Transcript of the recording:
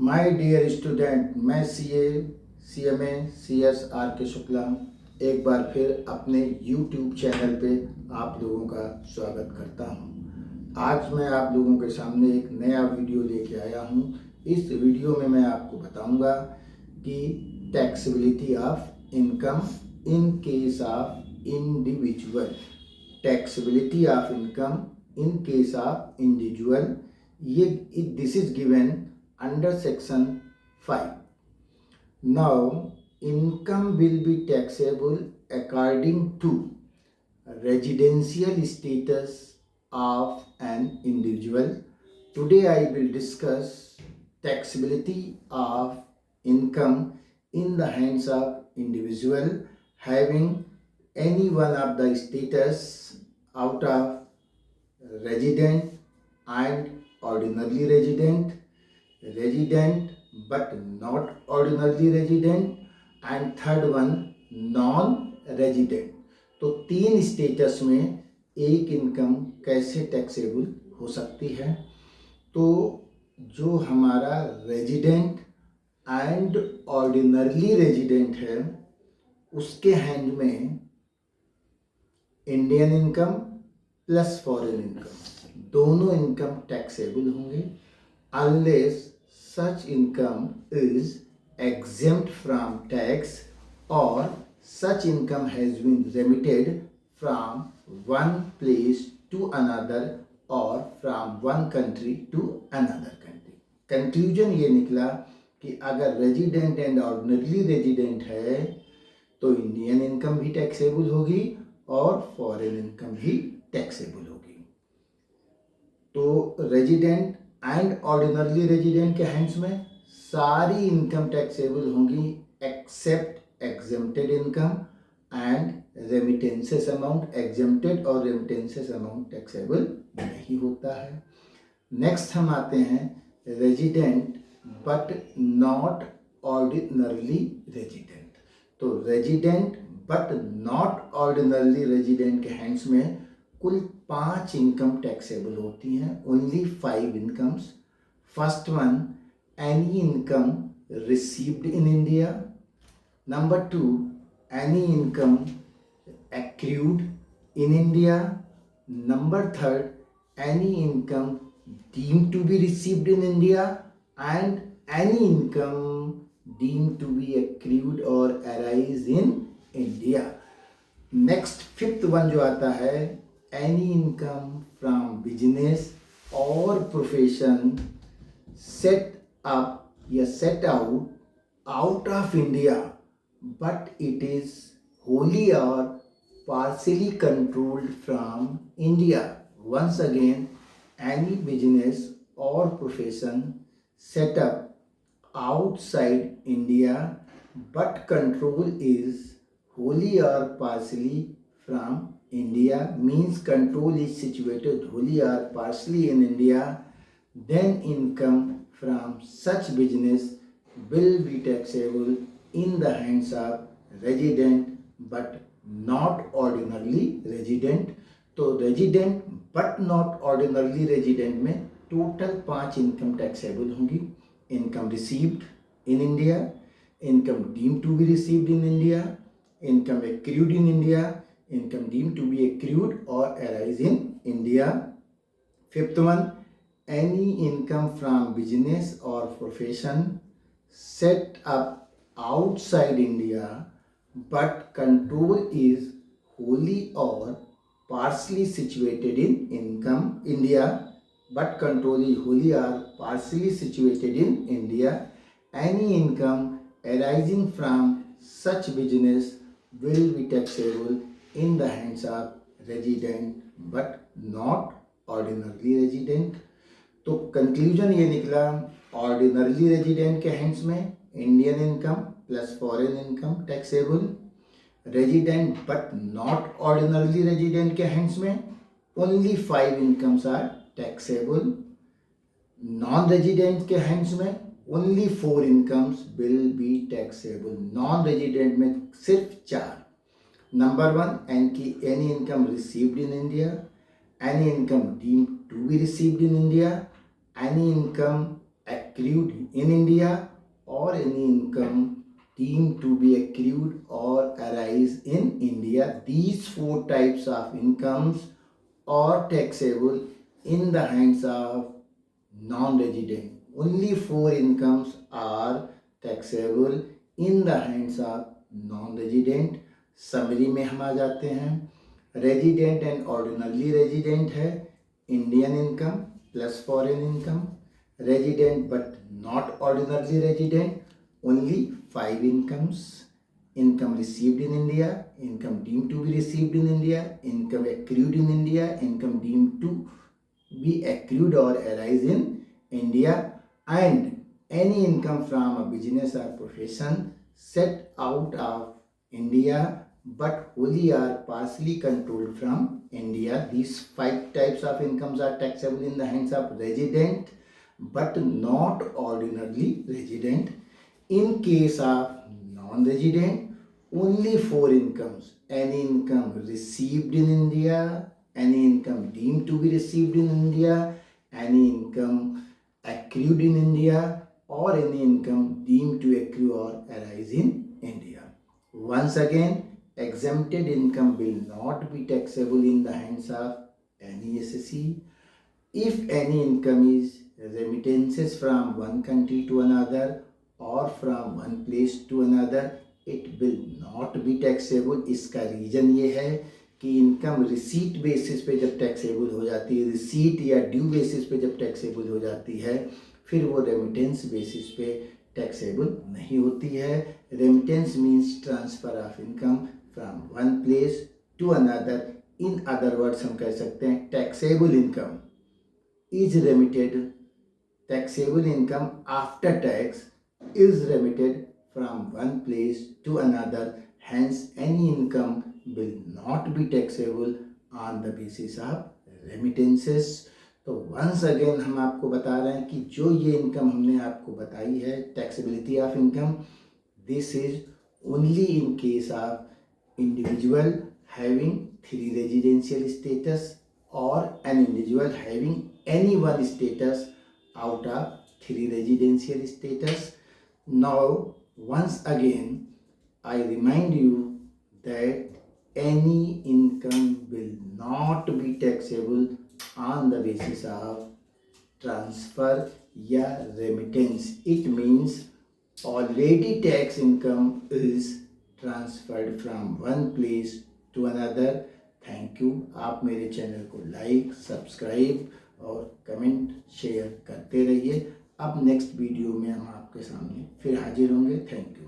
My dear student, मैं CMA CS are के शुक्ला एक बार फिर अपने YouTube चैनल पे आप लोगों का स्वागत करता हूँ। आज मैं आप लोगों के सामने एक नया वीडियो लेके आया हूँ। इस वीडियो में मैं आपको बताऊँगा कि taxability of income in case of individual. Taxability of income in case of individual, ये this is given under section 5. Now, income will be taxable according to residential status of an individual. Today I will discuss taxability of income in the hands of individual having any one of the status out of resident and ordinarily resident but not ordinarily resident, and third one non resident. तो तीन status में एक income कैसे taxable हो सकती है। तो जो हमारा रेजिडेंट एंड ऑर्डिनरली रेजिडेंट है उसके हैंड में Indian income plus foreign income दोनों इनकम टैक्सेबल होंगे unless such income is exempt from tax or such income has been remitted from one place to another or from one country to another country। Conclusion ये निकला कि अगर resident and ordinary resident है तो Indian income भी taxable होगी और foreign income भी टैक्सेबल होगी। तो रेजिडेंट एंड ऑर्डिनरली रेजिडेंट के हैंड्स में सारी इनकम टैक्सेबल होंगी except exempted income and remittances amount. Exempted और रेमिटेंसेस अमाउंट टैक्सेबल नहीं होता है। नेक्स्ट हम आते हैं resident but not ordinarily resident. तो resident but not ordinarily resident के हैंड्स में कुल 5 इनकम टैक्सेबल होती हैं, only 5 incomes. First one, any income received in India. Number 2, any income accrued in India. Number 3, any income deemed to be received in India and any income deemed to be accrued और arise in India. Next fifth one जो आता है, any income from business or profession set up या set out of India but it is wholly or partially controlled from India। Once again, any business or profession set up outside India but control is wholly or partially from India, means control is situated wholly or partially in India, then income from such business will be taxable in the hands of resident but not ordinarily resident। तो resident but not ordinarily resident में total 5 income taxable होंगी। Income received in India, income deemed to be received in India, income accrued in India, income deemed to be accrued or arise in India। Fifth one, any income from business or profession set up outside India but control is wholly or partially situated in India but control is wholly or partially situated in India। Any income arising from such business will be taxable in the hands of resident but not ordinarily resident। तो conclusion ये निकला, ordinarily resident के hands में Indian income plus foreign income taxable. Resident but not ordinarily resident के hands में only 5 incomes are taxable. Non resident के hands में only 4 incomes will be taxable. Non resident में सिर्फ 4। Number 1, any income received in India, any income deemed to be received in India, any income accrued in India or any income deemed to be accrued or arise in India. These four types of incomes are taxable in the hands of non-resident. Only four incomes are taxable in the hands of non-resident. Summary में हम आ जाते हैं. Resident and ordinary resident है Indian income plus foreign income. Resident but not ordinary resident only five incomes: income received in India, income deemed to be received in India, income accrued in India, income deemed to be accrued or arise in India, and any income from a business or profession set out of India but wholly or partially controlled from India. These five types of incomes are taxable in the hands of resident but not ordinarily resident. In case of non-resident, only four incomes: any income received in India, any income deemed to be received in India, any income accrued in India, or any income deemed to accrue or arise in India. Once again, exempted income will not be taxable in the hands of any SSE. If any income is remittances from one country to another और from one place to another, it will not be taxable. इसका reason ये है कि income receipt basis पे जब taxable हो जाती है, रिसीट या ड्यू बेसिस पे जब टैक्सेबल हो जाती है, फिर वो रेमिटेंस बेसिस पे टैक्सेबल नहीं होती है. Remittance means transfer of income from one place to another. In other words हम कह सकते हैं taxable income is remitted, taxable income after tax is remitted from one place to another. Hence, any income will not be taxable on the basis of remittances. तो once again हम आपको बता रहे हैं कि जो ये इनकम हमने आपको बताई है, taxability of income, this is only in case of individual having three residential status or an individual having any one status out of three residential status. Now, once again, I remind you that any income will not be taxable on the basis of transfer या remittance. It means already tax income is transferred from one place to another. Thank you. आप मेरे channel को like, subscribe और comment share करते रहिए. अब next video में हम आपके सामने फिर हाजिर होंगे. Thank you.